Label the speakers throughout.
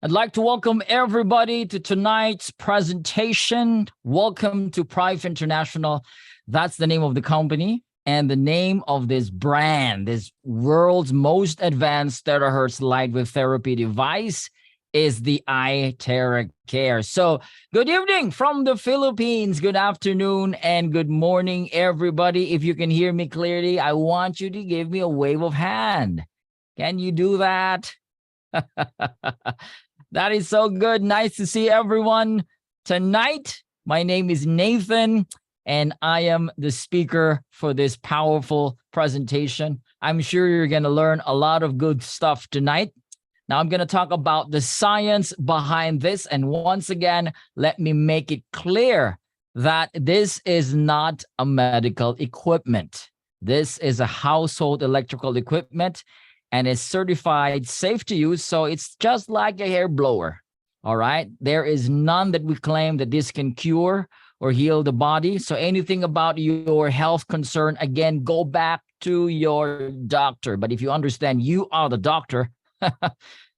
Speaker 1: I'd like to welcome everybody to tonight's presentation. Welcome to Prive International. That's the name of the company and the name of this brand, this world's most advanced terahertz light wave therapy device is the iTeraCare. So good evening from the Philippines, good afternoon, and good morning, everybody. If you can hear me clearly, I want you to give me a wave of hand. Can you do that? That is so good. Nice to see everyone tonight. My name is Nathan, and I am the speaker for this powerful presentation. I'm sure you're going to learn a lot of good stuff tonight. Now, I'm going to talk about the science behind this. And once again, let me make it clear that this is not a medical equipment. This is a household electrical equipment and is certified safe to use. So it's just like a hair blower. All right. There is none that we claim that this can cure or heal the body. So anything about your health concern, again, go back to your doctor. But if you understand you are the doctor,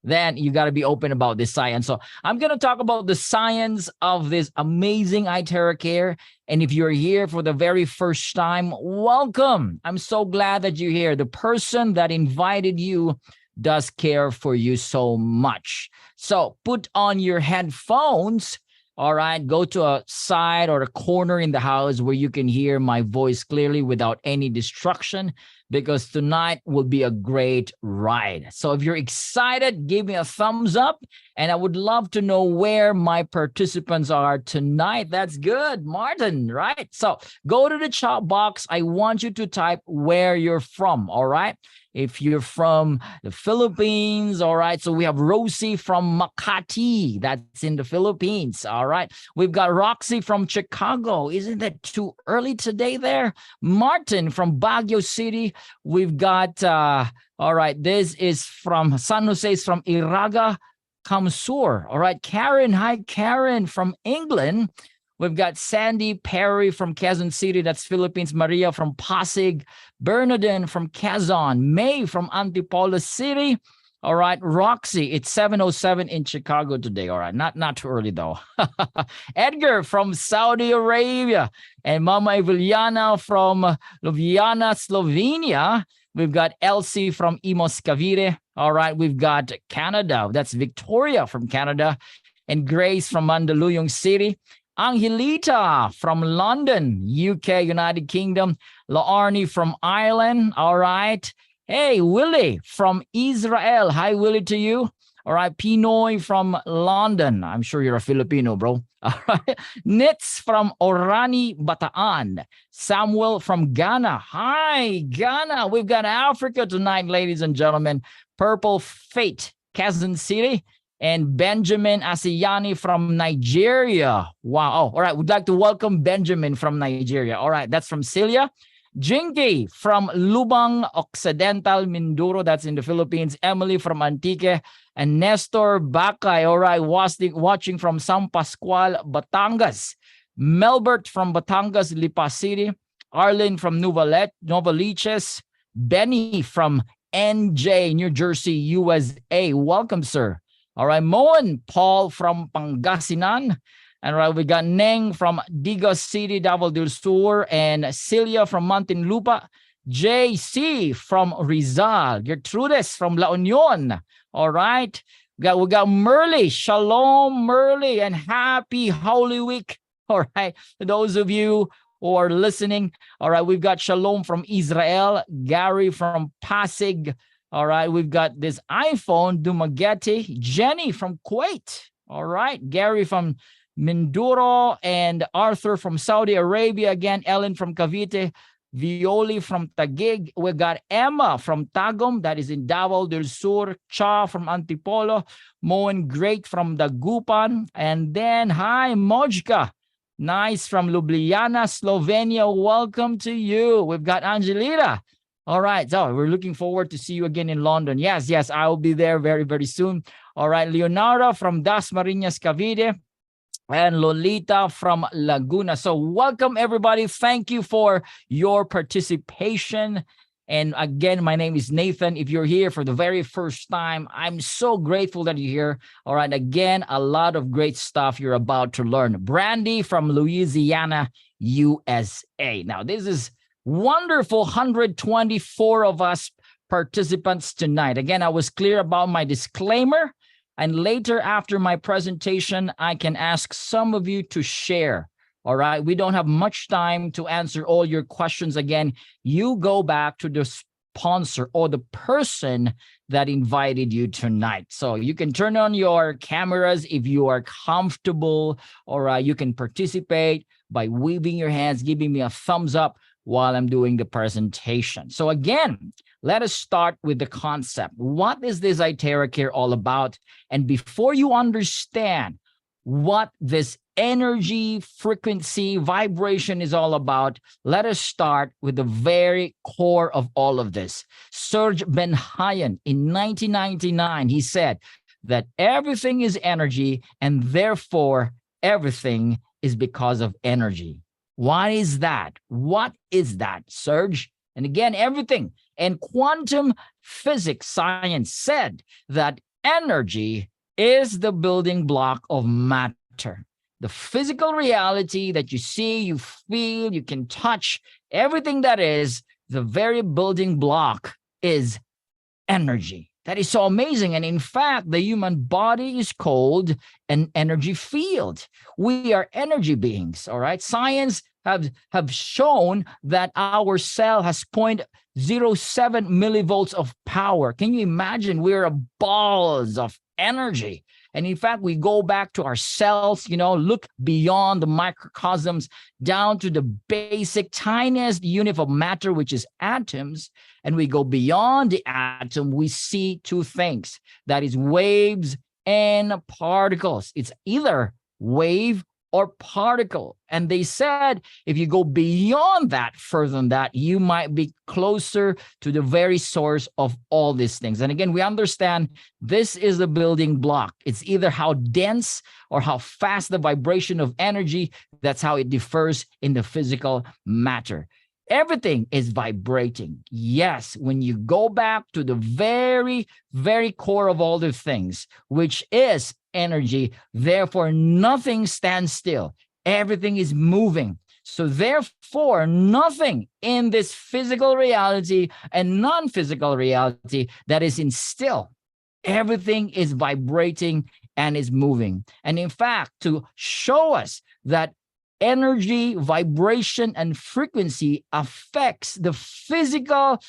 Speaker 1: then you got to be open about this science. So I'm going to talk about the science of this amazing iTeraCare. And if you're here for the very first time, welcome. I'm so glad that you're here. The person that invited you does care for you so much. So put on your headphones. All right, go to a side or a corner in the house where you can hear my voice clearly without any distraction, because tonight will be a great ride. So if you're excited, give me a thumbs up, and I would love to know where my participants are tonight. That's good, Martin, right? So go to the chat box. I want you to type where you're from, all right? If you're from the Philippines, all right. So we have Rosie from Makati. That's in the Philippines, all right. We've got Roxy from Chicago. Isn't that too early today there? Martin from Baguio City. We've got, all right, this is from San Jose, is from Iraga, Kamsur. All right, Karen. Hi, Karen from England. We've got Sandy Perry from Quezon City, that's Philippines. Maria from Pasig. Bernardine from Quezon. May from Antipolo City. All right, Roxy, it's 7:07 in Chicago today. All right, not too early though. Edgar from Saudi Arabia. And Mama Eviliana from Ljubljana, Slovenia. We've got Elsie from Imos, Cavite. All right, we've got Canada. That's Victoria from Canada. And Grace from Mandaluyong City. Angelita from London, UK, United Kingdom. Laarni from Ireland. All right. Hey, Willie from Israel. Hi, Willie, to you. All right. Pinoy from London. I'm sure you're a Filipino, bro. All right. Nitz from Orani, Bataan. Samuel from Ghana. Hi, Ghana. We've got Africa tonight, ladies and gentlemen. Purple Fate, Quezon City. And Benjamin Asiyani from Nigeria. Wow. Oh, all right. We'd like to welcome Benjamin from Nigeria. All right. That's from Celia. Jinky from Lubang Occidental, Mindoro. That's in the Philippines. Emily from Antique. And Nestor Bakay. All right. Watching from San Pascual, Batangas. Melbert from Batangas, Lipa City. Arlen from Novaliches. Benny from NJ, New Jersey, USA. Welcome, sir. All right, Moen Paul from Pangasinan. And right, we got Neng from Digos City, Davao del Sur, and Celia from Muntinlupa. JC from Rizal. Gertrudes from La Union. All right. We got Merly. Shalom, Merly, and happy Holy Week. All right. For those of you who are listening, all right, we've got Shalom from Israel. Gary from Pasig. All right, we've got this iPhone, Dumaguete, Jenny from Kuwait. All right, Gary from Mindoro, and Arthur from Saudi Arabia. Again, Ellen from Cavite, Violi from Taguig. We got Emma from Tagum, that is in Davao del Sur. Cha from Antipolo. Moen Great from Dagupan. And then, hi, Mojka. Nice from Ljubljana, Slovenia. Welcome to you. We've got Angelita. All right, so we're looking forward to see you again in London. Yes, I will be there very, very soon. All right, Leonardo from Das Marinas, Cavite, and Lolita from Laguna. So welcome, everybody. Thank you for your participation. And again, my name is Nathan. If you're here for the very first time, I'm so grateful that you're here. All right. Again, a lot of great stuff you're about to learn. Brandy from Louisiana, USA. Now, this is wonderful. 124 of us participants tonight. Again, I was clear about my disclaimer. And later, after my presentation, I can ask some of you to share. All right. We don't have much time to answer all your questions. Again, you go back to the sponsor or the person that invited you tonight. So you can turn on your cameras if you are comfortable, or you can participate by waving your hands, giving me a thumbs up while I'm doing the presentation. So again, let us start with the concept. What is this Iterra Care all about? And before you understand what this energy, frequency, vibration is all about, let us start with the very core of all of this. Serge Ben-Hayan in 1999, he said that everything is energy and therefore everything is because of energy. Why is that? What is that, Serge? And again, everything. And quantum physics science said that energy is the building block of matter. The physical reality that you see, you feel, you can touch, everything that is, the very building block is energy. That is so amazing. And in fact, the human body is called an energy field. We are energy beings, all right? Science have shown that our cell has 0.07 millivolts of power. Can you imagine? We're a balls of energy. And in fact, we go back to our cells, look beyond the microcosms down to the basic, tiniest unit of matter, which is atoms. And we go beyond the atom, we see two things. That is waves and particles. It's either wave or particle. And they said, if you go beyond that, further than that, you might be closer to the very source of all these things. And again, we understand this is the building block. It's either how dense or how fast the vibration of energy. That's how it differs in the physical matter. Everything is vibrating. Yes, when you go back to the very, very core of all the things, which is energy, therefore nothing stands still. Everything is moving. So therefore, nothing in this physical reality and non-physical reality that is in still. Everything is vibrating and is moving. And in fact, to show us that energy, vibration, and frequency affects the physical,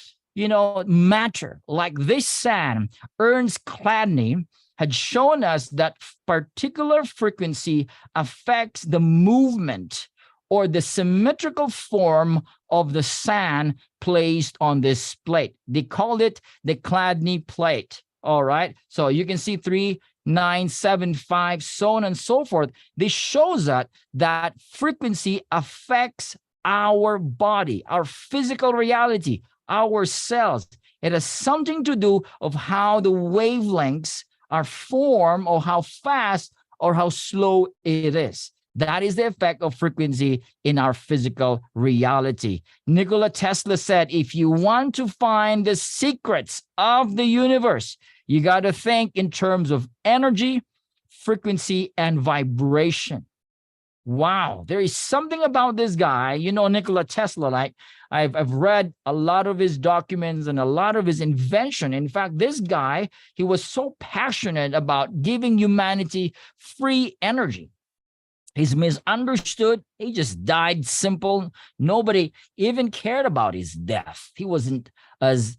Speaker 1: matter. Like this sand, Ernst Chladni had shown us that particular frequency affects the movement or the symmetrical form of the sand placed on this plate. They called it the Chladni plate. All right. So you can see 3, 9, 7, 5, so on and so forth. This shows that frequency affects our body, our physical reality, our cells. It has something to do of how the wavelengths are formed or how fast or how slow it is. That is the effect of frequency in our physical reality. Nikola Tesla said, if you want to find the secrets of the universe, you got to think in terms of energy, frequency, and vibration. Wow, there is something about this guy, Nikola Tesla, like I've read a lot of his documents and a lot of his invention. In fact, this guy, he was so passionate about giving humanity free energy. He's misunderstood. He just died simple. Nobody even cared about his death. He wasn't as,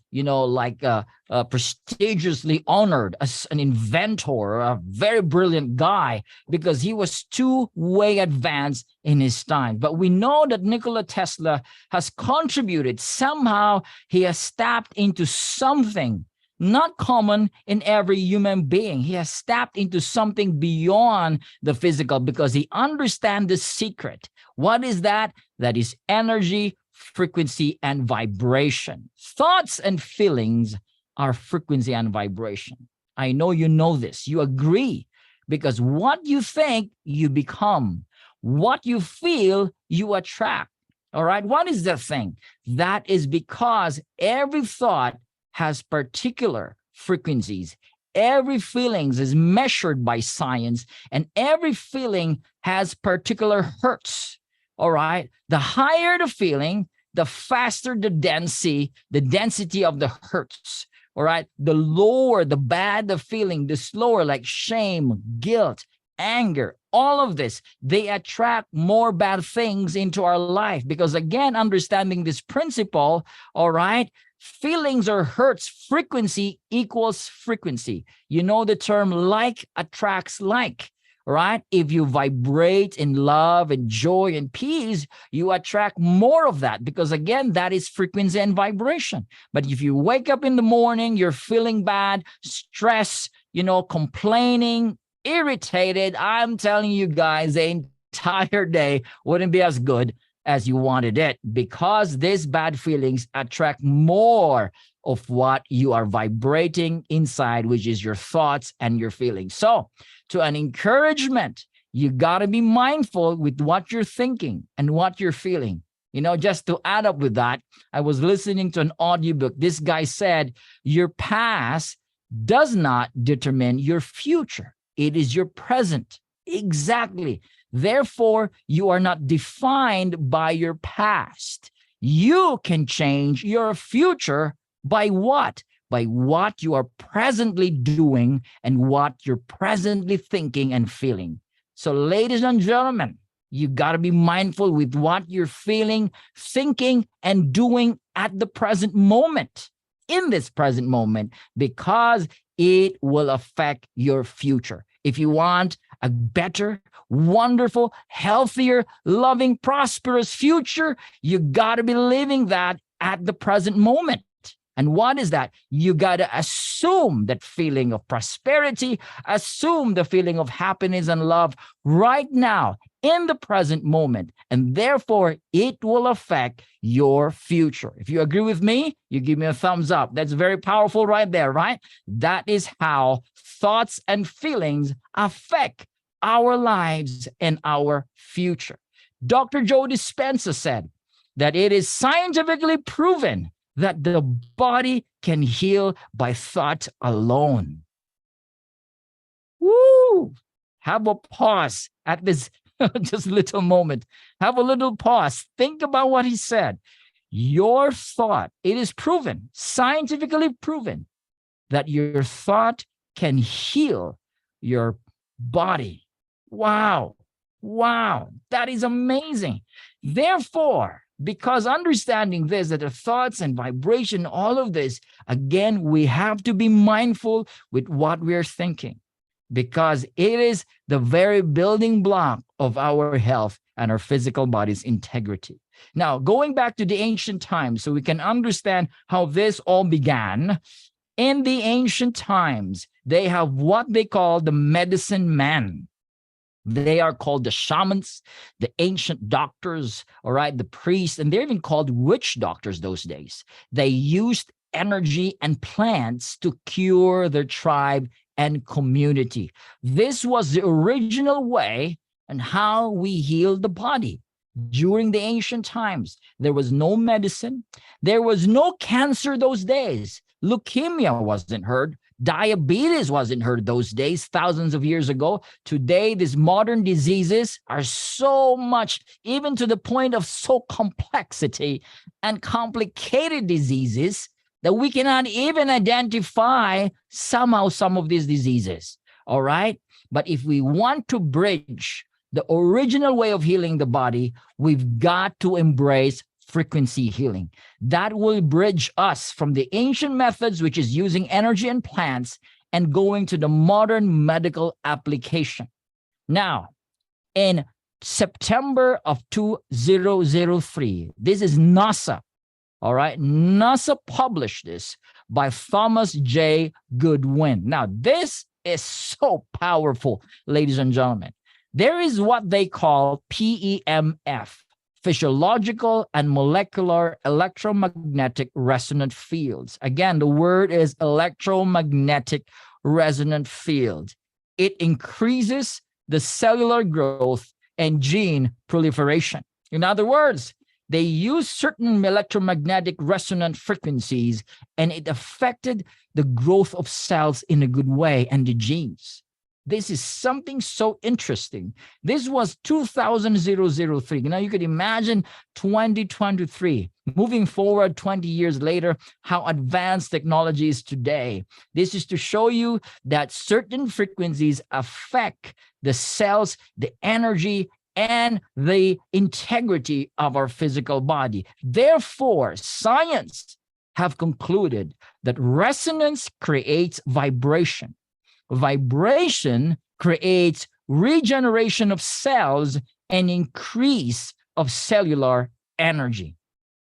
Speaker 1: prestigiously honored as an inventor, a very brilliant guy, because he was too way advanced in his time. But we know that Nikola Tesla has contributed. Somehow he has tapped into something not common in every human being. He has tapped into something beyond the physical because he understands the secret. What is that? That is energy, frequency, and vibration. Thoughts and feelings are frequency and vibration. I know you know this. You agree, because what you think, you become. What you feel, you attract. All right. What is the thing? That is because every thought has particular frequencies. Every feelings is measured by science, and every feeling has particular hertz. All right. The higher the feeling, the faster the density of the hertz. All right. The lower, the bad the feeling, the slower, like shame, guilt, anger, all of this, they attract more bad things into our life. Because again, understanding this principle, all right, feelings or hurts, frequency equals frequency. You know the term like attracts like, right? If you vibrate in love and joy and peace, you attract more of that, because again, that is frequency and vibration. But if you wake up in the morning, you're feeling bad, stress, complaining, irritated, I'm telling you guys, the entire day wouldn't be as good as you wanted it, because these bad feelings attract more of what you are vibrating inside, which is your thoughts and your feelings. So to an encouragement, you got to be mindful with what you're thinking and what you're feeling. Just to add up with that, I was listening to an audiobook. This guy said, your past does not determine your future. It is your present. Exactly. Therefore, you are not defined by your past. You can change your future by what? By what you are presently doing and what you're presently thinking and feeling. So, ladies and gentlemen, you got to be mindful with what you're feeling, thinking, and doing at the present moment, in this present moment, because it will affect your future. If you want a better, wonderful, healthier, loving, prosperous future, you got to be living that at the present moment. And what is that? You got to assume that feeling of prosperity, assume the feeling of happiness and love right now in the present moment. And therefore, it will affect your future. If you agree with me, you give me a thumbs up. That's very powerful right there, right? That is how thoughts and feelings affect our lives and our future. Dr. Joe Dispenza said that it is scientifically proven that the body can heal by thought alone. Woo! Have a pause at this just little moment. Have a little pause. Think about what he said. Your thought, it is proven, scientifically proven, that your thought can heal your body. Wow. Wow. That is amazing. Therefore, because understanding this, that the thoughts and vibration, all of this, again, we have to be mindful with what we're thinking, because it is the very building block of our health and our physical body's integrity. Now, going back to the ancient times, so we can understand how this all began. In the ancient times, they have what they call the medicine man. They are called the shamans, the ancient doctors, all right, the priests, and they're even called witch doctors those days. They used energy and plants to cure their tribe and community. This was the original way and how we healed the body. During the ancient times, there was no medicine. There was no cancer those days. Leukemia wasn't heard. Diabetes wasn't heard those days, thousands of years ago. Today, these modern diseases are so much, even to the point of so complexity and complicated diseases that we cannot even identify somehow some of these diseases. All right. But if we want to bridge the original way of healing the body, we've got to embrace frequency healing. That will bridge us from the ancient methods, which is using energy and plants, and going to the modern medical application. Now, in September of 2003, this is NASA. All right. NASA published this by Thomas J. Goodwin. Now, this is so powerful, ladies and gentlemen. There is what they call PEMF, physiological and molecular electromagnetic resonant fields. Again, the word is electromagnetic resonant field. It increases the cellular growth and gene proliferation. In other words, They used certain electromagnetic resonant frequencies, and it affected the growth of cells in a good way and the genes. This is something so interesting. This was 2003. Now you could imagine 2023, moving forward 20 years later, how advanced technology is today. This is to show you that certain frequencies affect the cells, the energy, and the integrity of our physical body. Therefore, science have concluded that resonance creates vibration. Vibration creates regeneration of cells and increase of cellular energy.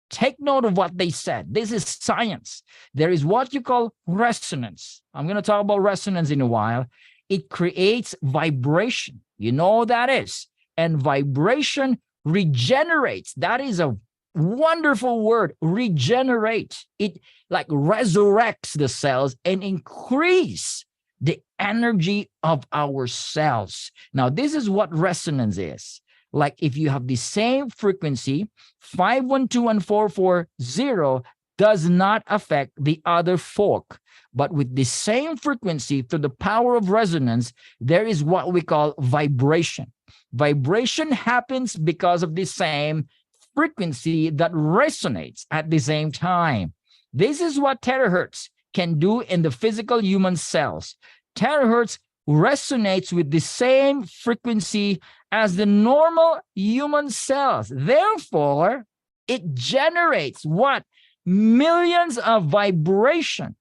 Speaker 1: Take note of what they said. This is science. There is what you call resonance. I'm going to talk about resonance in a while. It creates vibration. You know what that is. And vibration regenerates. That is a wonderful word, regenerate. It like resurrects the cells and increase the energy of our cells. Now, this is what resonance is. Like if you have the same frequency, 512 and 440 does not affect the other fork. But with the same frequency, through the power of resonance, there is what we call vibration. Vibration happens because of the same frequency that resonates at the same time. This is what terahertz can do in the physical human cells. Terahertz resonates with the same frequency as the normal human cells. Therefore, it generates what? Millions of vibration.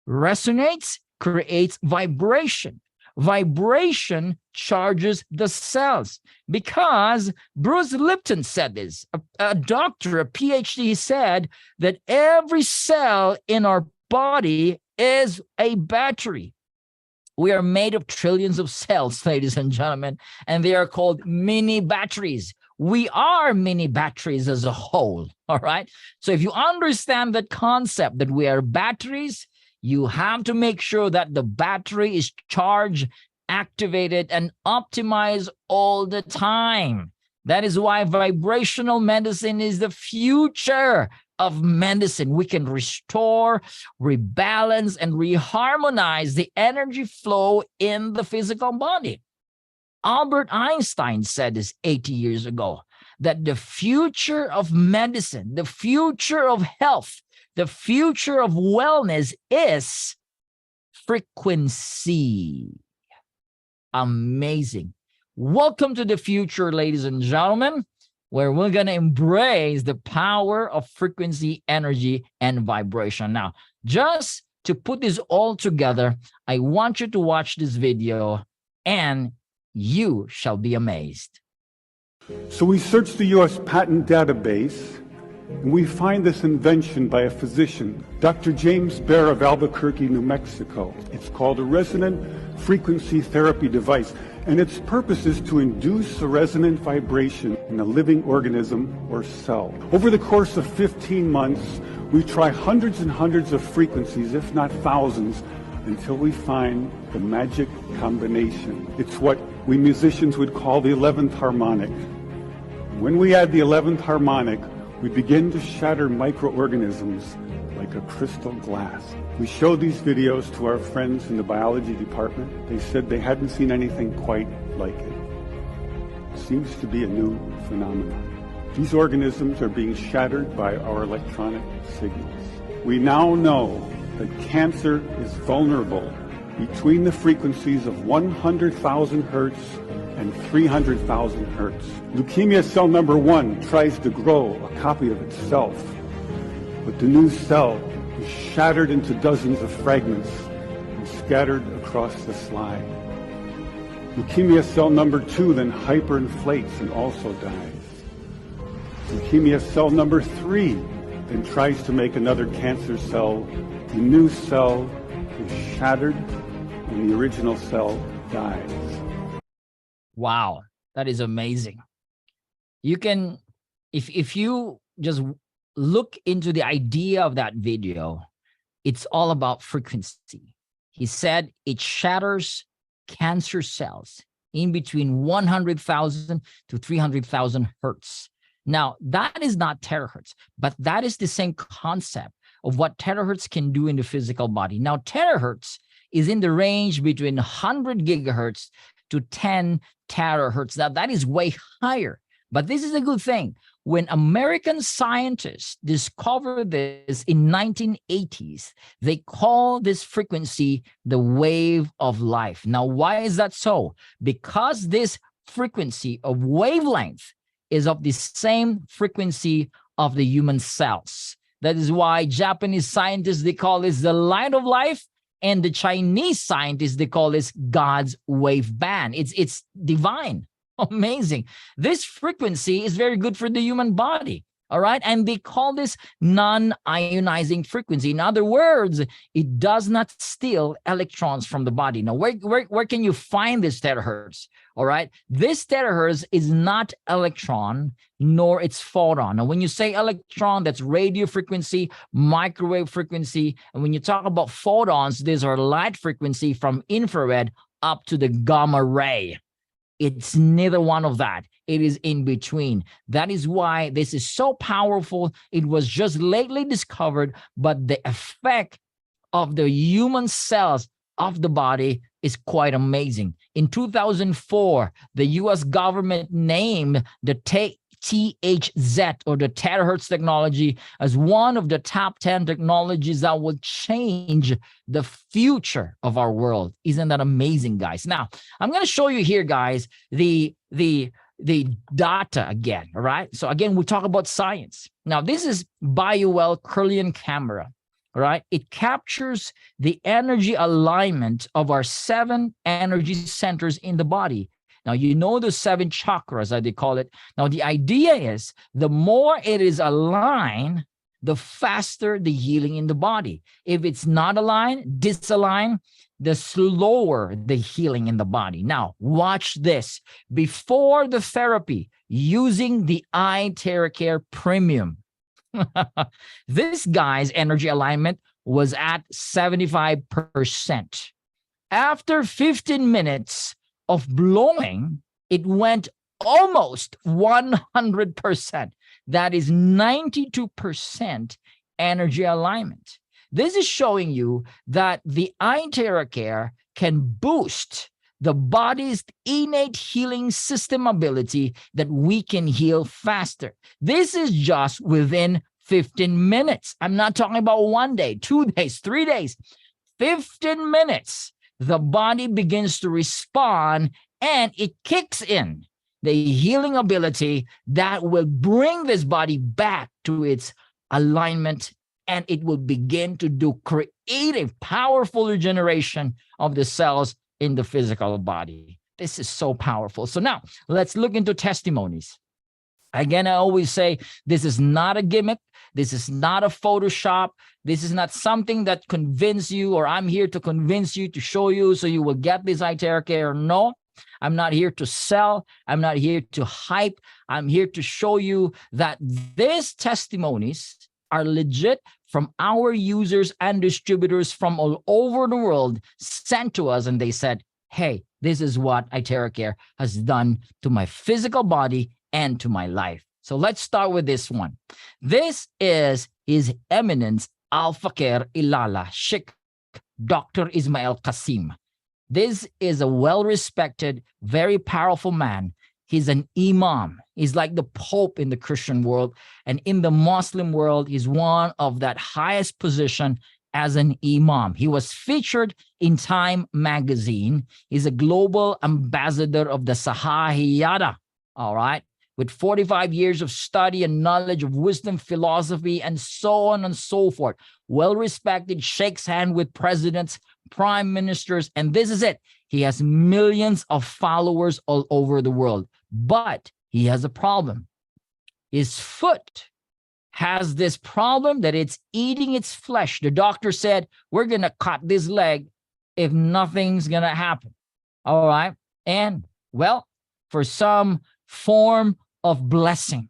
Speaker 1: Resonates, creates vibration. Vibration charges the cells, because Bruce Lipton said this, a doctor, a PhD, said that every cell in our body is a battery. We are made of trillions of cells, ladies and gentlemen, and they are called mini batteries. We are mini batteries as a whole, all right? So if you understand that concept that we are batteries, you have to make sure that the battery is charged, activated, and optimized all the time. That is why vibrational medicine is the future of medicine. We can restore, rebalance, and reharmonize the energy flow in the physical body. Albert Einstein said this 80 years ago, that the future of medicine, the future of health, the future of wellness is frequency. Amazing. Welcome to the future, ladies and gentlemen, where we're going to embrace the power of frequency, energy, and vibration. Now, just to put this all together, I want you to watch this video and you shall be amazed.
Speaker 2: So we searched the U.S. patent database, and we find this invention by a physician, Dr. James Bear of Albuquerque, New Mexico. It's called a resonant frequency therapy device, and its purpose is to induce a resonant vibration in a living organism or cell. Over the course of 15 months, we try hundreds and hundreds of frequencies, if not thousands, until we find the magic combination. It's what we musicians would call the 11th harmonic. When we add the 11th harmonic, we begin to shatter microorganisms like a crystal glass. We showed these videos to our friends in the biology department. They said they hadn't seen anything quite like it. It seems to be a new phenomenon. These organisms are being shattered by our electronic signals. We now know that cancer is vulnerable between the frequencies of 100,000 hertz and 300,000 hertz. Leukemia cell number 1 tries to grow a copy of itself, but the new cell is shattered into dozens of fragments and scattered across the slide. Leukemia cell number 2 then hyperinflates and also dies. Leukemia cell number 3 then tries to make another cancer cell. The new cell is shattered and the original cell dies.
Speaker 1: Wow, that is amazing. You can, if you just look into the idea of that video, it's all about frequency. He said it shatters cancer cells in between 100,000 to 300,000 hertz. Now, that is not terahertz, but that is the same concept of what terahertz can do in the physical body. Now, terahertz is in the range between 100 gigahertz to 10 terahertz. Now, that is way higher, but this is a good thing. When American scientists discovered this in 1980s, they call this frequency the wave of life. Now, why is that so? Because this frequency of wavelength is of the same frequency of the human cells. That is why Japanese scientists, they call this the light of life, and the Chinese scientists, they call this God's wave band. It's divine. Amazing. This frequency is very good for the human body. All right. And they call this non-ionizing frequency. In other words, it does not steal electrons from the body. Now, where can you find this terahertz? All right. This terahertz is not electron, nor its photon. Now, when you say electron, that's radio frequency, microwave frequency. And when you talk about photons, these are light frequency from infrared up to the gamma ray. It's neither one of that. It is in between. That is why this is so powerful. It was just lately discovered, but the effect of the human cells of the body is quite amazing. In 2004, the US government named the THZ, or the terahertz technology, as one of the top 10 technologies that will change the future of our world. Isn't that amazing, guys? Now, I'm going to show you here, guys, the data again, all right? So again, we talk about science. Now, this is BioWell Kirlian camera, all right? It captures the energy alignment of our 7 energy centers in the body. Now, you know the 7 chakras, as they call it. Now, the idea is the more it is aligned, the faster the healing in the body. If it's not aligned, disaligned, the slower the healing in the body. Now, watch this. Before the therapy, using the iTeracare Premium, this guy's energy alignment was at 75%. After 15 minutes of blowing, it went almost 100%. That is 92% energy alignment. This is showing you that the iTeracare can boost the body's innate healing system ability, that we can heal faster. This is just within 15 minutes. I'm not talking about 1 day, 2 days, 3 days. 15 minutes, the body begins to respond and it kicks in the healing ability that will bring this body back to its alignment, and it will begin to do creative, powerful regeneration of the cells in the physical body. This is so powerful. So now let's look into testimonies. Again, I always say this is not a gimmick. This is not a Photoshop. This is not something that convince you, or I'm here to convince you, to show you so you will get this iTeracare. No, I'm not here to sell. I'm not here to hype. I'm here to show you that these testimonies are legit from our users and distributors from all over the world, sent to us, and they said, hey, this is what iTeracare has done to my physical body and to my life. So let's start with this one. This is His Eminence Al-Fakir Ilala Sheikh Dr. Ismail Qasim. This is a well-respected, very powerful man. He's an imam. He's like the Pope in the Christian world. And in the Muslim world, he's one of that highest position as an imam. He was featured in Time magazine. He's a global ambassador of the Sahahiyada, all right, with 45 years of study and knowledge of wisdom, philosophy, and so on and so forth. Well-respected, shakes hand with presidents, prime ministers, and this is it. He has millions of followers all over the world, but he has a problem. His foot has this problem that it's eating its flesh. The doctor said, we're going to cut this leg if nothing's going to happen. All right. And well, for some form of blessing,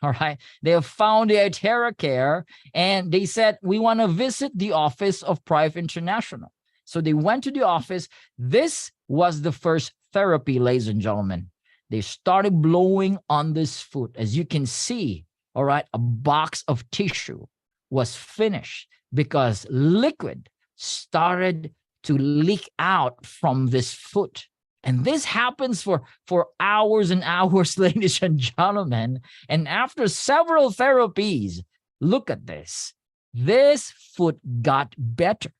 Speaker 1: all right, they have found the iTeracare, and they said, we want to visit the office of Prive International. So they went to the office. This was the first therapy, ladies and gentlemen. They started blowing on this foot. As you can see, all right, a box of tissue was finished because liquid started to leak out from this foot. And this happens for hours and hours, ladies and gentlemen. And after several therapies, look at this. This foot got better.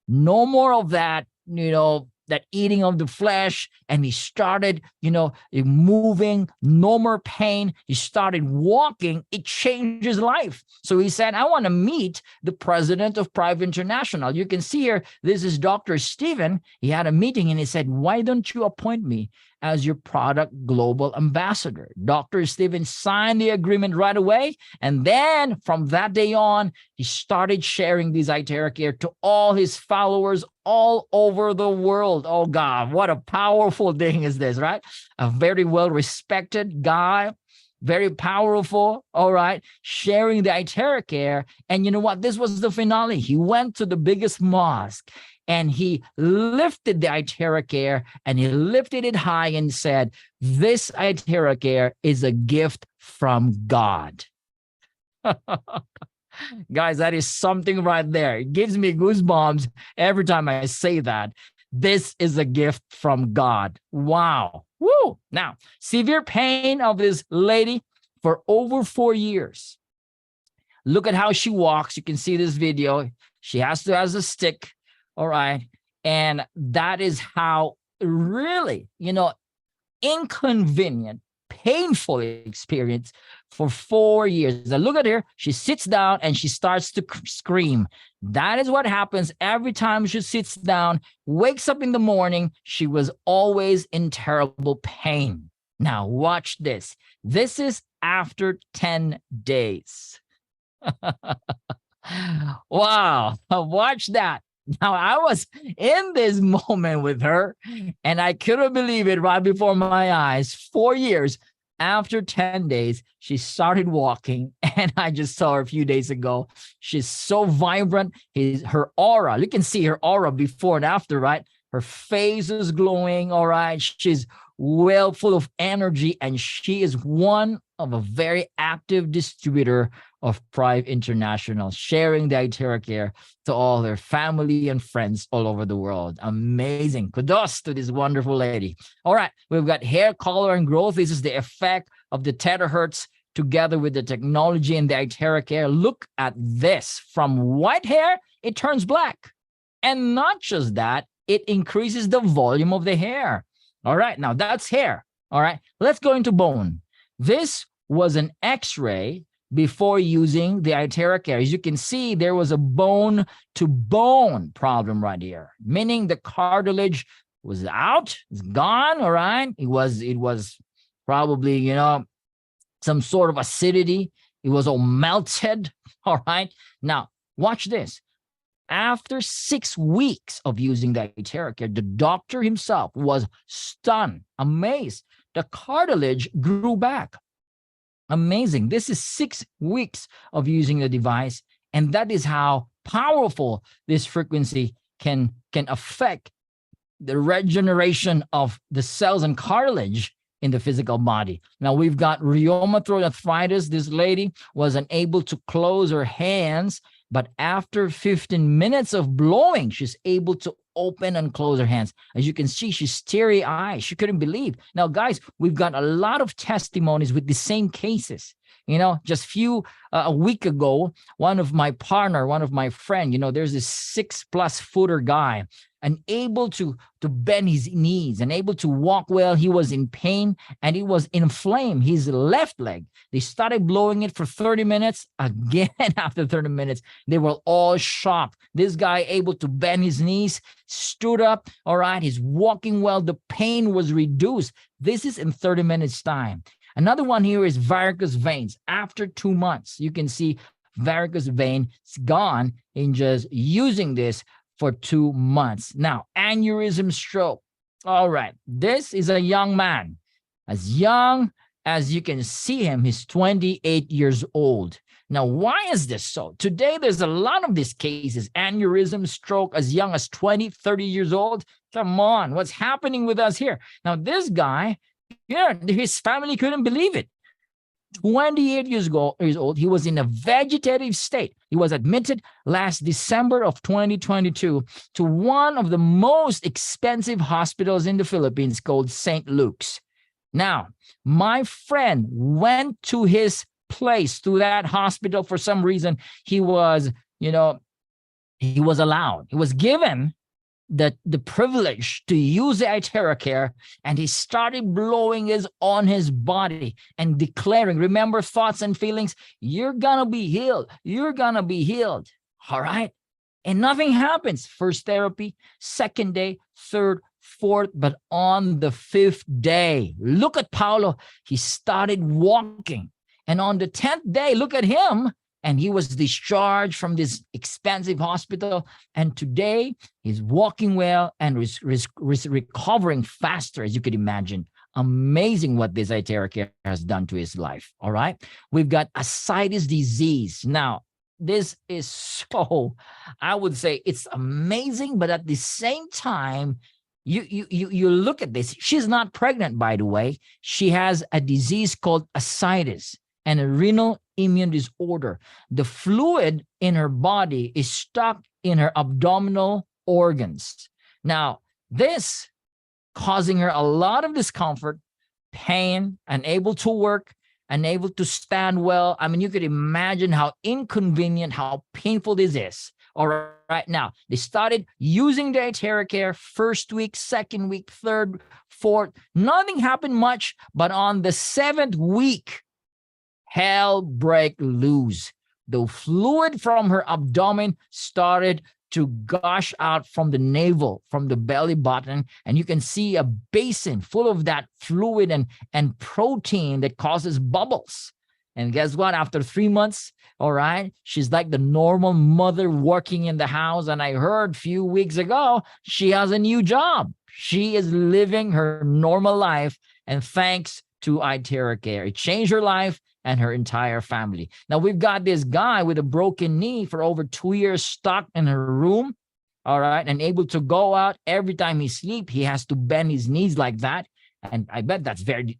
Speaker 1: No more of that, that eating of the flesh. And he started, moving, no more pain. He started walking. It changed his life. So he said, I want to meet the president of Prive International. You can see here, this is Dr. Steven. He had a meeting and he said, why don't you appoint me as your product global ambassador? Dr. Steven signed the agreement right away. And then from that day on, he started sharing this Itera Care to all his followers all over the world. Oh God, what a powerful thing is this, right? A very well-respected guy, very powerful, all right, sharing the Itera Care. And you know what? This was the finale. He went to the biggest mosque and he lifted the Itera Care and he lifted it high and said, this Itera Care is a gift from God. Guys, that is something right there. It gives me goosebumps every time I say that. This is a gift from God. Wow. Woo. Now, severe pain of this lady for over 4 years. Look at how she walks. You can see this video. She has a stick. All right. And that is how really, inconvenient, painful experience for 4 years. Now look at her. She sits down and she starts to scream. That is what happens every time she sits down, wakes up in the morning. She was always in terrible pain. Now watch this. This is after 10 days. Wow. Watch that. Now, I was in this moment with her, and I couldn't believe it right before my eyes. 4 years after 10 days, she started walking, and I just saw her a few days ago. She's so vibrant. Her aura, you can see her aura before and after, right? Her face is glowing, all right? She's well full of energy, and she is one of a very active distributor of Prive International, sharing the Itera Care to all their family and friends all over the world. Amazing. Kudos to this wonderful lady. All right, we've got hair color and growth. This is the effect of the terahertz together with the technology and the Itera Care. Look at this. From white hair, it turns black. And not just that, it increases the volume of the hair. All right, now that's hair. All right, let's go into bone. This was an X-ray before using the Itera Care. As you can see, there was a bone-to-bone problem right here, meaning the cartilage was out, it's gone, all right? It was probably, some sort of acidity. It was all melted, all right? Now, watch this. After 6 weeks of using the Itera Care, the doctor himself was stunned, amazed. The cartilage grew back. Amazing. This is 6 weeks of using the device. And that is how powerful this frequency can affect the regeneration of the cells and cartilage in the physical body. Now we've got rheumatoid arthritis. This lady was unable to close her hands, but after 15 minutes of blowing, she's able to open and close her hands. As you can see, she's teary-eyed. She couldn't believe. Now, guys, we've got a lot of testimonies with the same cases. Just a week ago, one of my friend, there's this 6+ footer guy, unable to bend his knees and able to walk well. He was in pain and he was inflamed, his left leg. They started blowing it for 30 minutes. Again, after 30 minutes, they were all shocked. This guy able to bend his knees, stood up, all right, he's walking well. The pain was reduced. This is in 30 minutes time. Another one here is varicose veins. After 2 months, you can see varicose vein is gone in just using this for 2 months. Now, aneurysm stroke. All right, this is a young man. As young as you can see him, he's 28 years old. Now, why is this so? Today, there's a lot of these cases, aneurysm stroke as young as 20, 30 years old. Come on, what's happening with us here? Now, this guy His family couldn't believe it. 28 years old, he was in a vegetative state. He was admitted last December of 2022 to one of the most expensive hospitals in the Philippines called St. Luke's. Now, my friend went to his place, to that hospital. For some reason, he was allowed. He was given the privilege to use the Iteracare, and he started blowing it on his body and declaring, remember thoughts and feelings, you're gonna be healed. You're gonna be healed. All right. And nothing happens. First therapy, second day, third, fourth, but on the fifth day, look at Paulo. He started walking. And on the 10th day, look at him. And he was discharged from this expensive hospital. And today he's walking well and recovering faster, as you could imagine. Amazing what this Iteracare has done to his life. All right. We've got ascites disease. Now, this is so, I would say it's amazing, but at the same time, you look at this. She's not pregnant, by the way. She has a disease called ascites and a renal immune disorder. The fluid in her body is stuck in her abdominal organs. Now, this causing her a lot of discomfort, pain, unable to work, unable to stand well. I mean, you could imagine how inconvenient, how painful this is. All right, now, they started using the Iteracare first week, second week, third, fourth. Nothing happened much, but on the 7th week, hell break loose. The fluid from her abdomen started to gush out from the navel, from the belly button, and you can see a basin full of that fluid and protein that causes bubbles. And guess what? After 3 months, all right, she's like the normal mother working in the house. And I heard a few weeks ago, she has a new job. She is living her normal life, and thanks to Iteracare, it changed her life and her entire family. Now, we've got this guy with a broken knee for over 2 years stuck in her room, all right, and able to go out. Every time he sleeps, he has to bend his knees like that. And I bet that's very,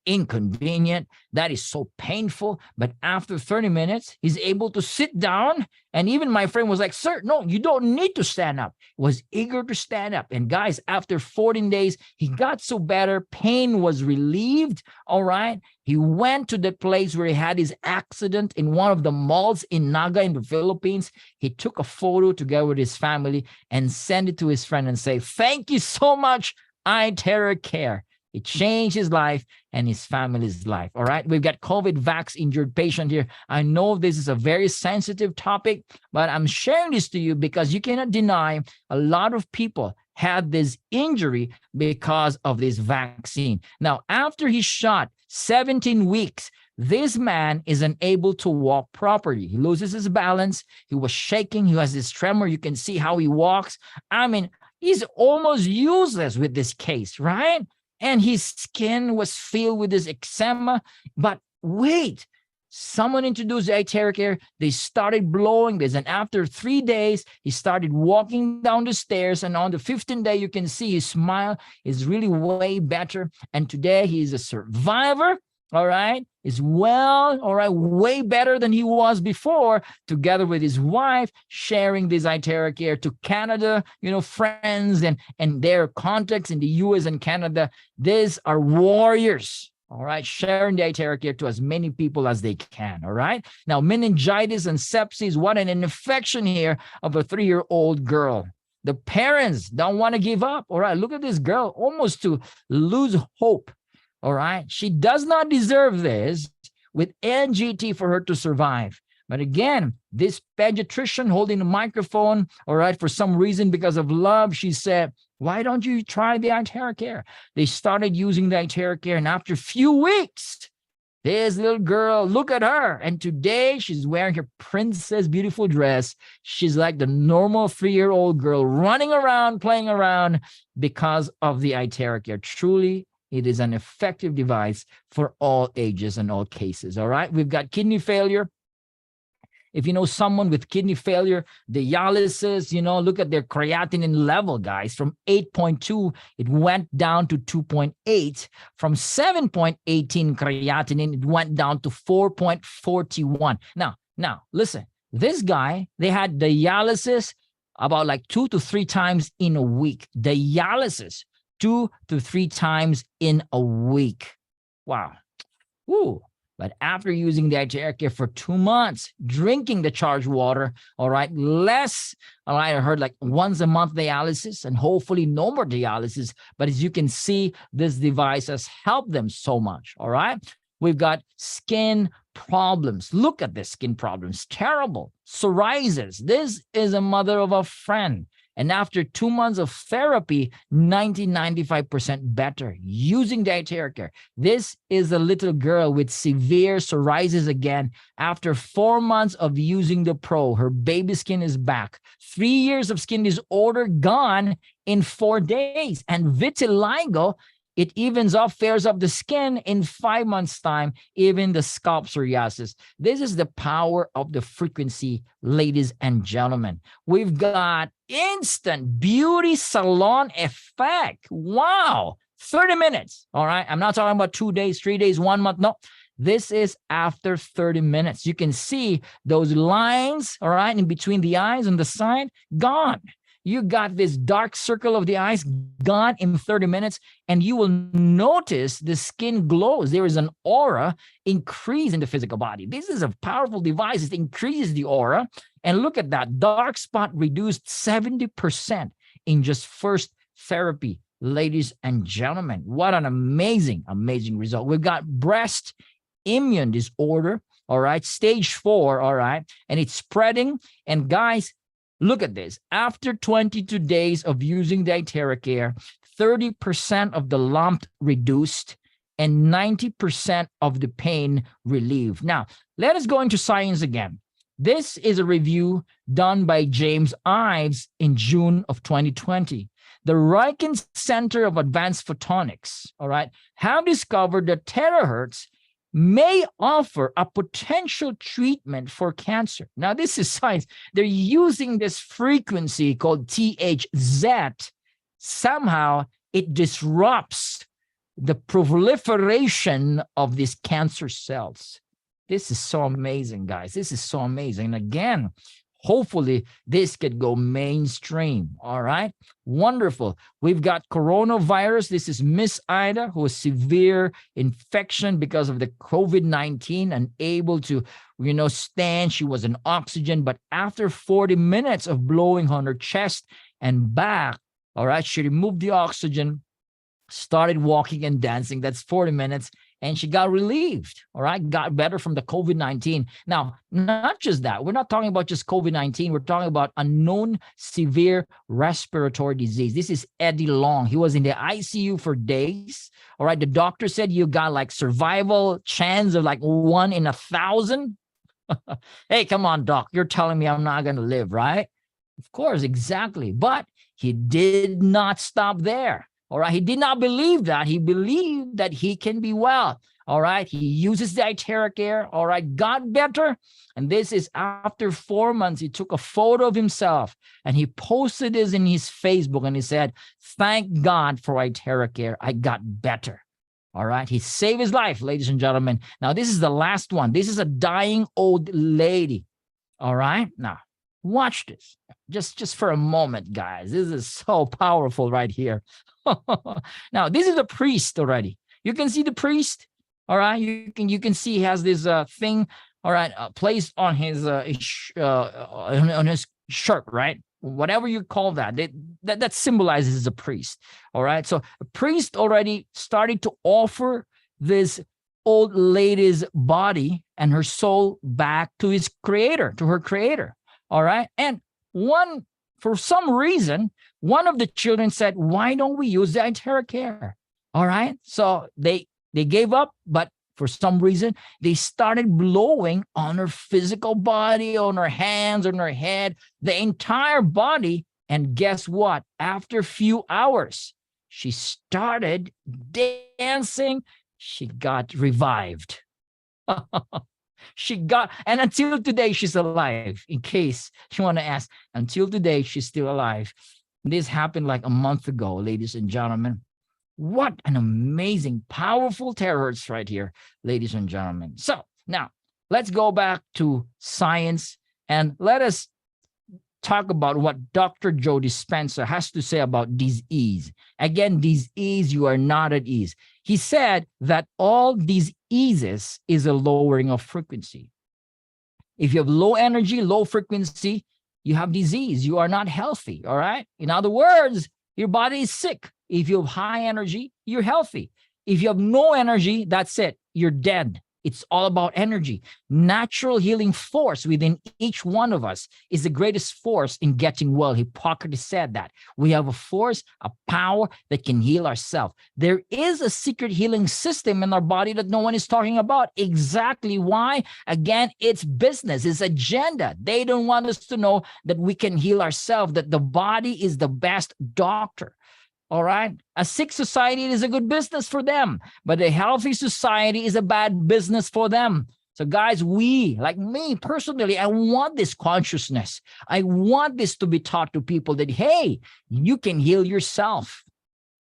Speaker 1: inconvenient. That is so painful. But after 30 minutes, he's able to sit down. And even my friend was like, sir, no, you don't need to stand up. Was eager to stand up. And guys, after 14 days, he got so better. Pain was relieved. All right. He went to the place where he had his accident in one of the malls in Naga in the Philippines. He took a photo together with his family and sent it to his friend and say, thank you so much, Iteracare. It changed his life and his family's life. All right. We've got COVID vax injured patient here. I know this is a very sensitive topic, but I'm sharing this to you because you cannot deny a lot of people had this injury because of this vaccine. Now, after he shot 17 weeks, this man is unable to walk properly. He loses his balance. He was shaking. He has this tremor. You can see how he walks. I mean, he's almost useless with this case, right? And his skin was filled with this eczema. But wait, someone introduced the Iteracare. They started blowing this. And after 3 days, he started walking down the stairs. And on the 15th day, you can see his smile is really way better. And today, he is a survivor. All right, is well, all right, way better than he was before, together with his wife, sharing this Iteracare to Canada, friends and their contacts in the US and Canada. These are warriors, all right, sharing the Iteracare to as many people as they can, all right? Now, meningitis and sepsis, what an infection here of a 3-year-old girl. The parents don't want to give up, all right? Look at this girl, almost to lose hope. All right. She does not deserve this with NGT for her to survive. But again, this pediatrician holding the microphone, all right, for some reason, because of love, she said, why don't you try the Iteracare? They started using the Iteracare, and after a few weeks, this little girl, look at her. And today she's wearing her princess beautiful dress. She's like the normal 3-year-old girl running around, playing around because of the Iteracare. Truly, it is an effective device for all ages and all cases. All right. We've got kidney failure. If you know someone with kidney failure, dialysis, look at their creatinine level, guys. From 8.2, it went down to 2.8. From 7.18 creatinine, it went down to 4.41. Now, listen, this guy, they had dialysis about like 2 to 3 times in a week. Dialysis 2 to 3 times in a week. Wow. Ooh. But after using the care for 2 months, drinking the charged water, all right, less, all right, I heard like once a month dialysis and hopefully no more dialysis. But as you can see, this device has helped them so much, all right? We've got skin problems. Look at this skin problems. Terrible. Psoriasis. This is a mother of a friend. And after 2 months of therapy, 95% better using dietary care. This is a little girl with severe psoriasis again. After 4 months of using the Pro, her baby skin is back. 3 years of skin disorder gone in 4 days. And vitiligo, it evens off, fares up the skin in 5 months' time, even the scalp psoriasis. This is the power of the frequency, ladies and gentlemen. We've got instant beauty salon effect. Wow. 30 minutes. All right. I'm not talking about 2 days, 3 days, 1 month. No, this is after 30 minutes. You can see those lines, all right, in between the eyes on the side, gone. You got this dark circle of the eyes gone in 30 minutes, and you will notice the skin glows. There is an aura increase in the physical body. This is a powerful device. It increases the aura. And look at that. Dark spot reduced 70% in just first therapy. Ladies and gentlemen, what an amazing, amazing result. We've got breast immune disorder, all right, stage 4, all right, and it's spreading. And guys, look at this. After 22 days of using dietary care, 30% of the lump reduced and 90% of the pain relieved. Now, let us go into science again. This is a review done by James Ives in June of 2020. The Riken Center of Advanced Photonics, all right, have discovered that terahertz may offer a potential treatment for cancer. Now, this is science. They're using this frequency called THZ. Somehow, it disrupts the proliferation of these cancer cells. This is so amazing, guys. This is so amazing. And again, hopefully, this could go mainstream. All right. Wonderful. We've got coronavirus. This is Miss Ida, who has severe infection because of the COVID-19, unable to, stand. She was on oxygen. But after 40 minutes of blowing on her chest and back, all right, she removed the oxygen, started walking and dancing. That's 40 minutes. And she got relieved, all right, got better from the COVID-19. Now, not just that. We're not talking about just COVID-19. We're talking about a known severe respiratory disease. This is Eddie Long. He was in the ICU for days, all right. The doctor said you got like survival chance of like 1 in 1,000. Hey, come on, doc. You're telling me I'm not going to live, right? Of course, exactly. But he did not stop there. All right. He did not believe that. He believed that he can be well. All right. He uses dietary care. All right. Got better. And this is after 4 months. He took a photo of himself and he posted this in his Facebook. And he said, "Thank God for dietary care. I got better." All right. He saved his life, ladies and gentlemen. Now, this is the last one. This is a dying old lady. All right. Now, watch this just for a moment, guys. This is so powerful right here. Now, this is a priest already. You can see the priest. All right. You can see he has this thing. All right. Placed on his on his shirt, right? Whatever you call that, that symbolizes a priest. All right. So a priest already started to offer this old lady's body and her soul back to his creator, to her creator. All right. And for some reason, one of the children said, "Why don't we use dietary care?" All right. So they gave up, but for some reason, they started blowing on her physical body, on her hands, on her head, the entire body. And guess what? After a few hours, she started dancing. She got revived. She got, and until today, she's alive. In case you want to ask, until today, she's still alive. This happened like a month ago, ladies and gentlemen. What an amazing, powerful terahertz right here, ladies and gentlemen. So now let's go back to science and let us talk about what Dr. Joe Dispenza has to say about disease. Again, disease, you are not at ease. He said that all diseases is a lowering of frequency. If you have low energy, low frequency, you have disease. You are not healthy, all right? In other words, your body is sick. If you have high energy, you're healthy. If you have no energy, that's it. You're dead. It's all about energy. Natural healing force within each one of us is the greatest force in getting well. Hippocrates said that. We have a force, a power that can heal ourselves. There is a secret healing system in our body that no one is talking about. Exactly why? Again, it's business, it's agenda. They don't want us to know that we can heal ourselves, that the body is the best doctor. All right. A sick society is a good business for them, but a healthy society is a bad business for them. So guys, we, like me personally, I want this consciousness. I want this to be taught to people that, hey, you can heal yourself.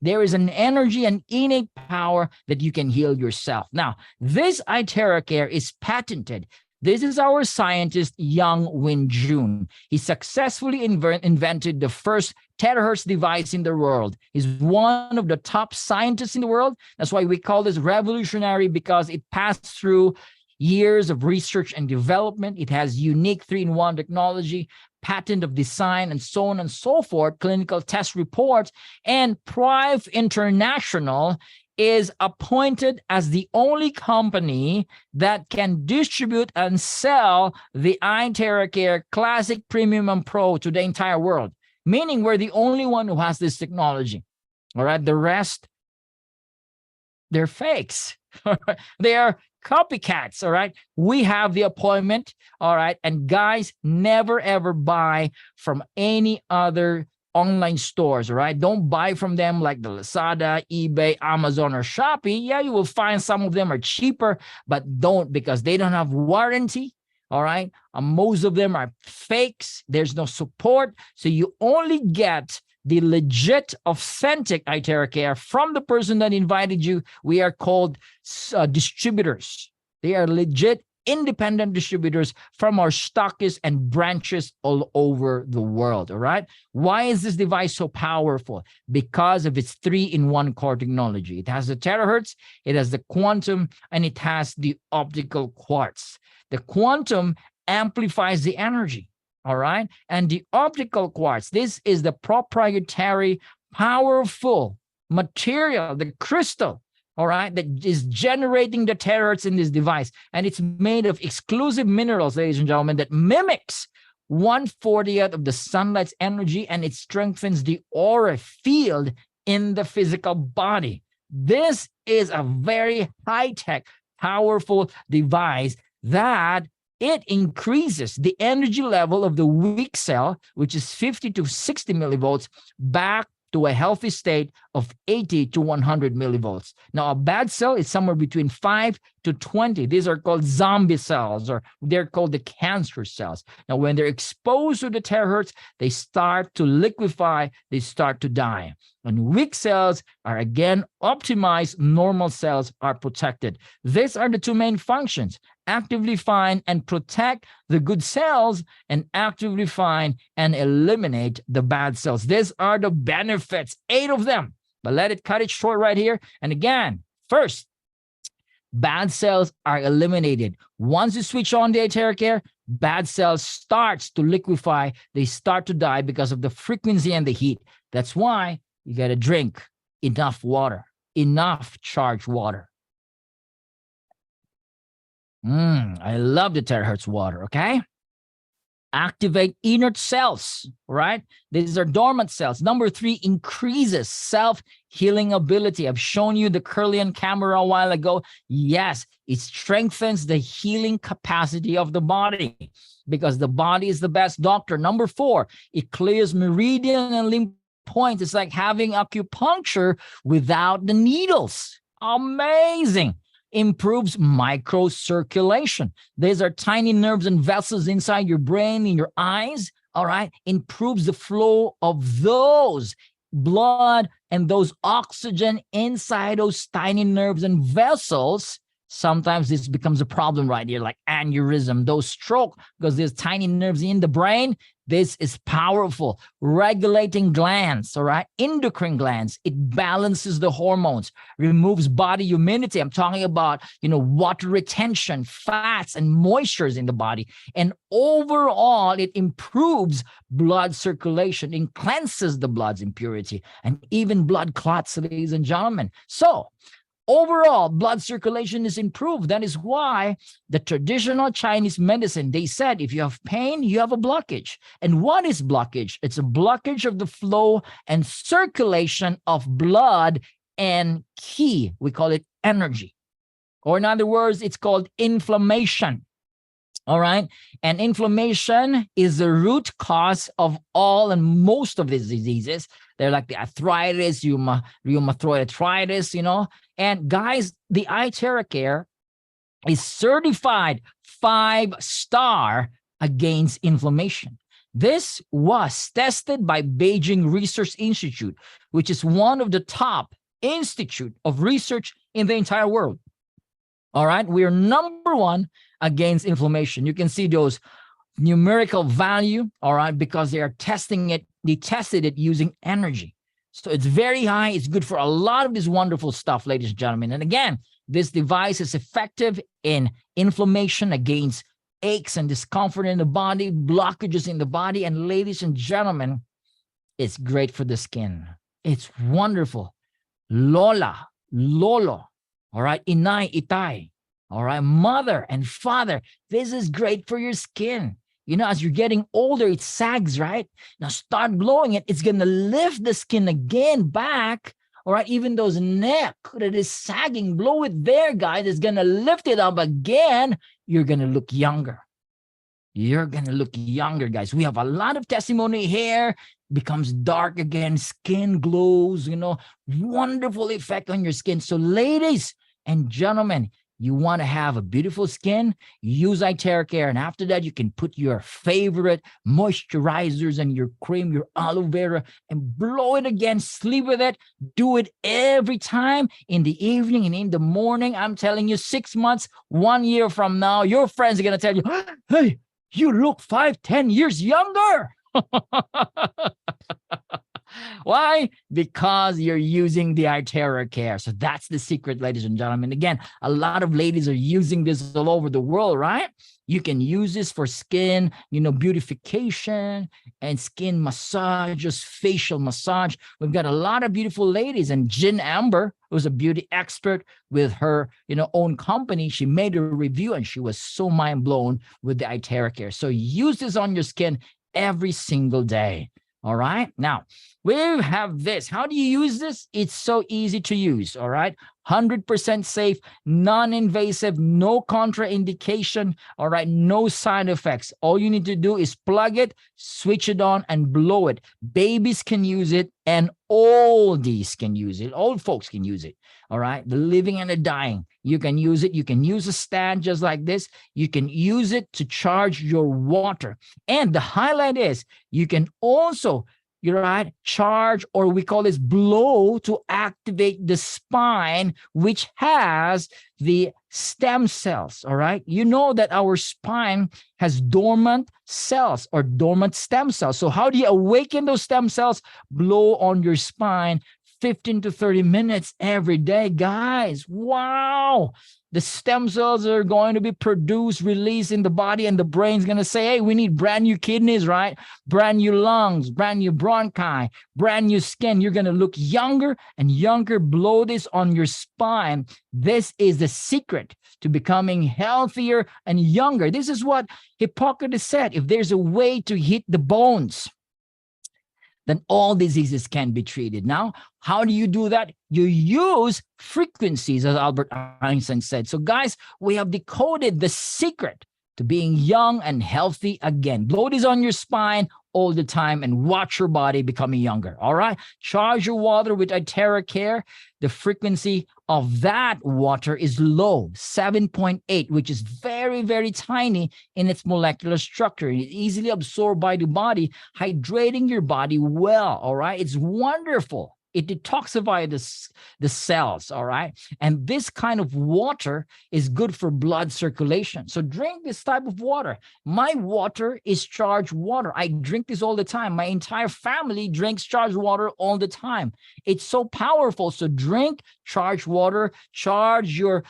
Speaker 1: There is an energy, an innate power that you can heal yourself. Now, this iTerracare is patented. This is our scientist, Young Win Jun. He successfully invented the first terahertz device in the world. He's one of the top scientists in the world. That's why we call this revolutionary, because it passed through years of research and development. It has unique 3-in-1 technology, patent of design, and so on and so forth, clinical test reports, and Prive International is appointed as the only company that can distribute and sell the iTerracare Classic, Premium, and Pro to the entire world, meaning we're the only one who has this technology. All right, the rest, they're fakes. They are copycats. All right, we have the appointment. All right, and guys, never ever buy from any other online stores. All right, don't buy from them like the Lazada, eBay, Amazon, or Shopee. Yeah, you will find some of them are cheaper, but don't, because they don't have warranty. All right, most of them are fakes. There's no support, so you only get the legit, authentic iTerracare from the person that invited you. We are called distributors. They are legit, independent distributors from our stockists and branches all over the world. All right. Why is this device so powerful? Because of its 3-in-1 core technology. It has the terahertz, it has the quantum, and it has the optical quartz. The quantum amplifies the energy. All right. And the optical quartz, this is the proprietary, powerful material, the crystal, all right, that is generating the terahertz in this device. And it's made of exclusive minerals, ladies and gentlemen, that mimics 1/40th of the sunlight's energy, and it strengthens the aura field in the physical body. This is a very high-tech, powerful device that it increases the energy level of the weak cell, which is 50 to 60 millivolts, back to a healthy state of 80 to 100 millivolts. Now, a bad cell is somewhere between 5 to 20. These are called zombie cells, or they're called the cancer cells. Now, when they're exposed to the terahertz, they start to liquefy, they start to die. And weak cells are again optimized, normal cells are protected. These are the two main functions: actively find and protect the good cells, and actively find and eliminate the bad cells. These are the benefits, 8 of them. But let it cut it short right here. And again, first, bad cells are eliminated. Once you switch on the iTerracare, bad cells starts to liquefy. They start to die because of the frequency and the heat. That's why you got to drink enough water, enough charged water. I love the terahertz water, okay? Activate inert cells, right? These are dormant cells. Number 3, increases self-healing ability. I've shown you the Kirlian camera a while ago. Yes, it strengthens the healing capacity of the body, because the body is the best doctor. Number 4, it clears meridian and lymph points. It's like having acupuncture without the needles. Amazing. improves microcirculation. These are tiny nerves and vessels inside your brain, in your eyes, all right? Improves the flow of those blood and those oxygen inside those tiny nerves and vessels. Sometimes this becomes a problem right here, like aneurysm, those stroke, because there's tiny nerves in the brain. This is powerful. Regulating glands, all right? Endocrine glands. It balances the hormones, removes body humidity. I'm talking about, water retention, fats, and moistures in the body. And overall, it improves blood circulation and cleanses the blood's impurity and even blood clots, ladies and gentlemen. So, overall, blood circulation is improved. That is why the traditional Chinese medicine, they said, if you have pain, you have a blockage. And what is blockage? It's a blockage of the flow and circulation of blood and qi. We call it energy. Or in other words, it's called inflammation. All right. And inflammation is the root cause of all and most of these diseases. They're like the arthritis, rheumatoid arthritis, And guys, the iTerracare is certified 5-star against inflammation. This was tested by Beijing Research Institute, which is one of the top institute of research in the entire world. All right. We are number one against inflammation. You can see those numerical value, all right, because they are testing it. They tested it using energy. So it's very high. It's good for a lot of this wonderful stuff, ladies and gentlemen. And again, this device is effective in inflammation, against aches and discomfort in the body, blockages in the body. And ladies and gentlemen, it's great for the skin. It's wonderful. Lola, Lolo, all right, Inay, Itay, all right, mother and father. This is great for your skin. As you're getting older, it sags, right? Now start blowing it. It's going to lift the skin again back. All right. Even those neck that is sagging, blow it there, guys. It's going to lift it up again. You're going to look younger. You're going to look younger, guys. We have a lot of testimony. Hair becomes dark again. Skin glows, wonderful effect on your skin. So ladies and gentlemen, you want to have a beautiful skin, use iTerracare. And after that, you can put your favorite moisturizers and your cream, your aloe vera, and blow it again. Sleep with it. Do it every time in the evening and in the morning. I'm telling you, 6 months, 1 year from now, your friends are going to tell you, hey, you look 5-10 years younger. Why? Because you're using the iTerracare. So that's the secret, ladies and gentlemen. Again, a lot of ladies are using this all over the world, right? You can use this for skin, beautification and skin massage, just facial massage. We've got a lot of beautiful ladies. And Jen Amber, who's a beauty expert with her, own company, she made a review and she was so mind blown with the iTerracare. So use this on your skin every single day. All right. Now, we have this. How do you use this? It's so easy to use. All right. 100% safe, non-invasive, no contraindication. All right. No side effects. All you need to do is plug it, switch it on, and blow it. Babies can use it, and oldies can use it. Old folks can use it. All right. The living and the dying. You can use it. You can use a stand just like this. You can use it to charge your water. And the highlight is you can also, charge, or we call this blow, to activate the spine, which has the stem cells. All right. You know that our spine has dormant cells or dormant stem cells. So how do you awaken those stem cells? Blow on your spine 15 to 30 minutes every day, guys. Wow. The stem cells are going to be produced, released in the body, and the brain's going to say, hey, we need brand new kidneys, right? Brand new lungs, brand new bronchi, brand new skin. You're going to look younger and younger. Blow this on your spine. This is the secret to becoming healthier and younger. This is what Hippocrates said. If there's a way to hit the bones, then all diseases can be treated. Now, how do you do that? You use frequencies, as Albert Einstein said. So guys, we have decoded the secret to being young and healthy again. Blow this on your spine all the time and watch your body becoming younger. All right. Charge your water with Itera Care. The frequency of that water is low, 7.8, which is very, very tiny in its molecular structure. It's easily absorbed by the body, hydrating your body well. All right. It's wonderful. It detoxifies the cells, all right? And this kind of water is good for blood circulation. So drink this type of water. My water is charged water. I drink this all the time. My entire family drinks charged water all the time. It's so powerful. So drink charged water, charge your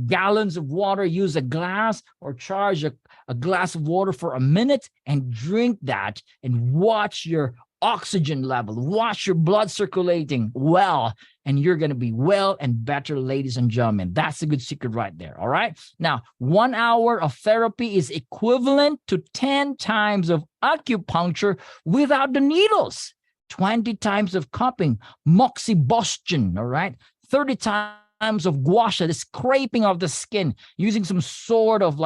Speaker 1: gallons of water, use a glass or charge a glass of water for a minute and drink that and watch your oxygen level, watch your blood circulating well, and you're going to be well and better, ladies and gentlemen. That's a good secret right there. All right. Now, 1 hour of therapy is equivalent to 10 times of acupuncture without the needles, 20 times of cupping, moxibustion, all right, 30 times of gua sha, the scraping of the skin using some sort of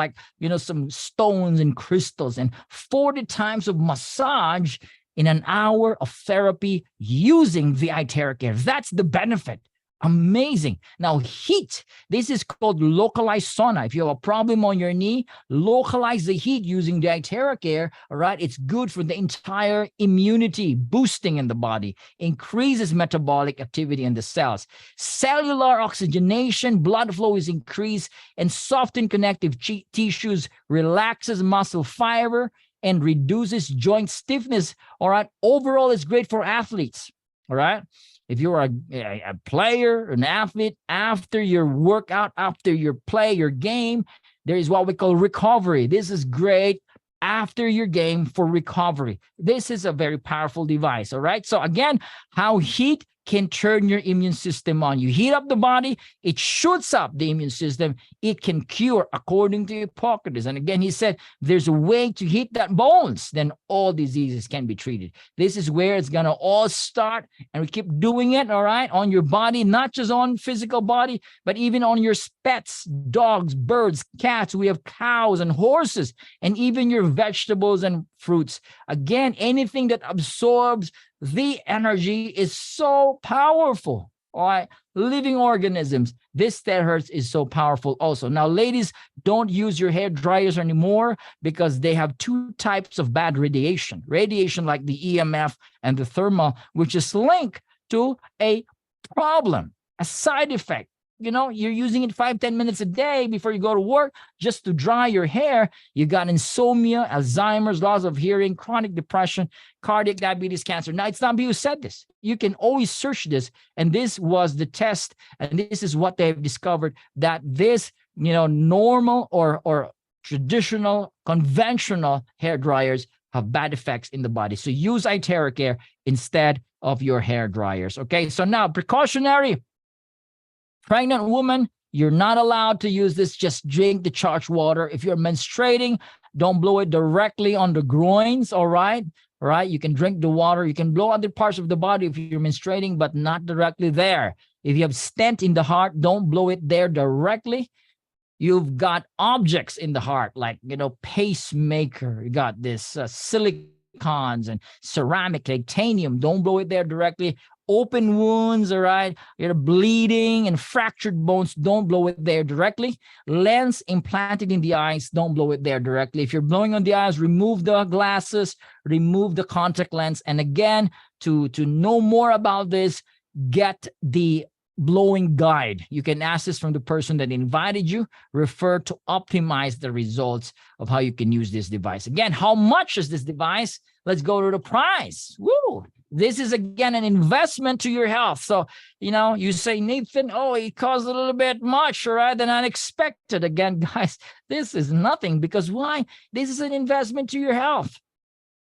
Speaker 1: some stones and crystals, and 40 times of massage in an hour of therapy using the Itera Care. That's the benefit. Amazing. Now, heat. This is called localized sauna. If you have a problem on your knee, localize the heat using the Itera Care. All right. It's good for the entire immunity boosting in the body, increases metabolic activity in the cells. Cellular oxygenation, blood flow is increased, and soften connective tissues, relaxes muscle fiber, and reduces joint stiffness. All right. Overall, it's great for athletes. All right. If you're a player, an athlete, after your workout, after your play, your game, there is what we call recovery. This is great after your game for recovery. This is a very powerful device. All right. So again, how heat can turn your immune system on. You heat up the body, it shoots up the immune system. It can cure, according to Hippocrates. And again, he said, there's a way to heat that bones, then all diseases can be treated. This is where it's going to all start. And we keep doing it, all right, on your body, not just on physical body, but even on your pets, dogs, birds, cats. We have cows and horses, and even your vegetables and fruits. Again, anything that absorbs the energy is so powerful. All right. Living organisms. This terahertz is so powerful also. Now, ladies, don't use your hair dryers anymore because they have two types of bad radiation. Radiation like the EMF and the thermal, which is linked to a problem, a side effect. You know, you're using it 5-10 minutes a day before you go to work just to dry your hair. You got insomnia, Alzheimer's, loss of hearing, chronic depression, cardiac diabetes, cancer. Now, it's not me who said this. You can always search this. And this was the test. And this is what they've discovered, that this, normal or traditional, conventional hair dryers have bad effects in the body. So use Itera Care instead of your hair dryers. Okay, so now precautionary. Pregnant woman, you're not allowed to use this. Just drink the charged water. If you're menstruating, don't blow it directly on the groins, all right? All right, you can drink the water. You can blow other parts of the body if you're menstruating, but not directly there. If you have stent in the heart, don't blow it there directly. You've got objects in the heart, like, pacemaker. You got this silicons and ceramic, titanium. Don't blow it there directly. Open wounds, all right? You're bleeding and fractured bones, don't blow it there directly. Lens implanted in the eyes, don't blow it there directly. If you're blowing on the eyes, remove the glasses, remove the contact lens. And again, to know more about this, get the blowing guide. You can ask this from the person that invited you. Refer to optimize the results of how you can use this device. Again, how much is this device? Let's go to the price. Woo! This is, again, an investment to your health. So, you say, Nathan, it costs a little bit much, all right, than unexpected. Again, guys, this is nothing, because why? This is an investment to your health.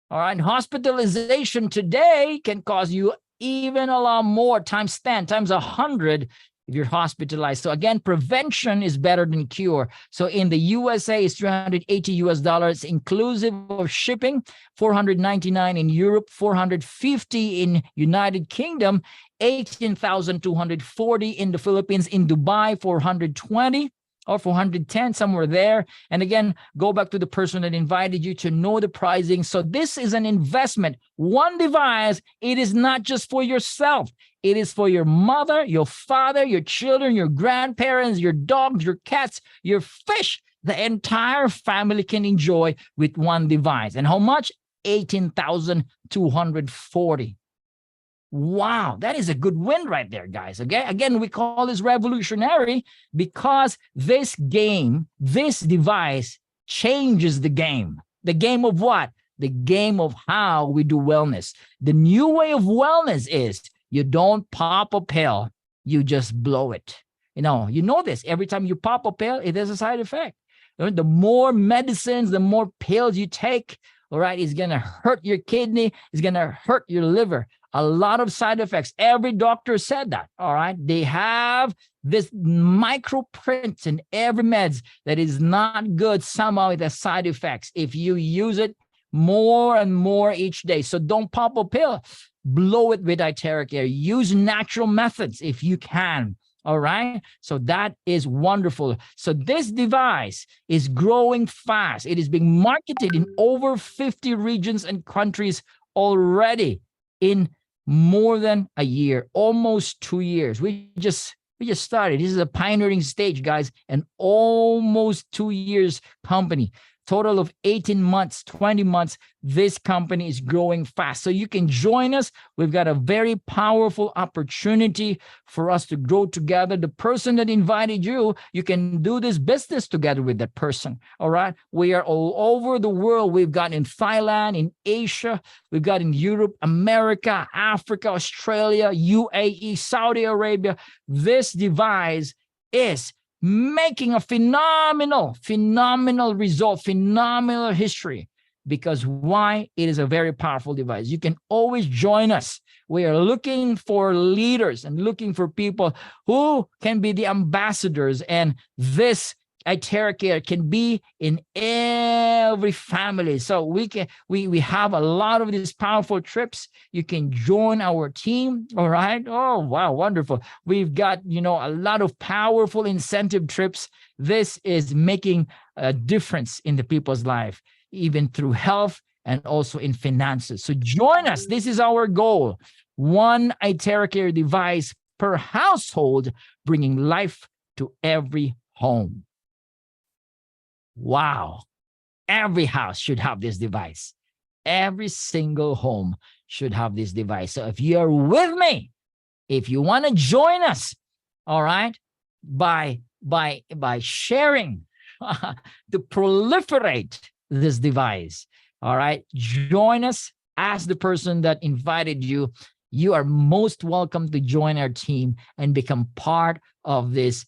Speaker 1: All right. Hospitalization today can cost you even a lot more, times 10, times 100 if you're hospitalized. So again, prevention is better than cure. So in the USA, it's $380 inclusive of shipping, $499 in Europe, $450 in United Kingdom, $18,240 in the Philippines, in Dubai, $420. or 410, somewhere there. And again, go back to the person that invited you to know the pricing. So this is an investment. One device, it is not just for yourself. It is for your mother, your father, your children, your grandparents, your dogs, your cats, your fish. The entire family can enjoy with one device. And how much? 18,240. Wow, that is a good win right there, guys. Okay, again, we call this revolutionary because this game, this device changes the game. The game of what? The game of how we do wellness. The new way of wellness is you don't pop a pill, you just blow it. You know this. Every time you pop a pill, it has a side effect. The more medicines, the more pills you take, all right, it's going to hurt your kidney. It's going to hurt your liver. A lot of side effects. Every doctor said that, all right? They have this micro print in every meds that is not good. Somehow it has side effects if you use it more and more each day. So don't pop a pill. Blow it with Iterac Air. Use natural methods if you can. All right. So that is wonderful. So this device is growing fast. It is being marketed in over 50 regions and countries already in more than a year, almost 2 years. We just started. This is a pioneering stage, guys, and almost 2 years company. Total of 18 months, 20 months, this company is growing fast. So you can join us. We've got a very powerful opportunity for us to grow together. The person that invited you, you can do this business together with that person, all right? We are all over the world. We've got in Thailand, in Asia, we've got in Europe, America, Africa, Australia, UAE, Saudi Arabia. This device is making a phenomenal result, phenomenal history. Because why? It is a very powerful device. You can always join us. We are looking for leaders and looking for people who can be the ambassadors. And this Iterac Air can be in every family. So we have a lot of these powerful trips. You can join our team. All right. Oh, wow. Wonderful. We've got, a lot of powerful incentive trips. This is making a difference in the people's life, even through health and also in finances. So join us. This is our goal. One Iterac Air device per household, bringing life to every home. Wow. Every house should have this device. Every single home should have this device. So if you're with me, if you want to join us, all right, by sharing to proliferate this device, all right, join us. Ask the person that invited you. You are most welcome to join our team and become part of this,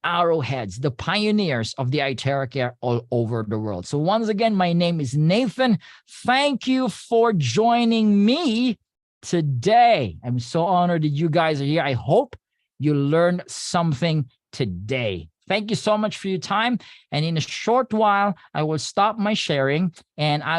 Speaker 1: arrowheads, the pioneers of the Iterac Air all over the world. So once again, my name is Nathan. Thank you for joining me today. I'm so honored that you guys are here. I hope you learned something today. Thank you so much for your time. And in a short while, I will stop my sharing and I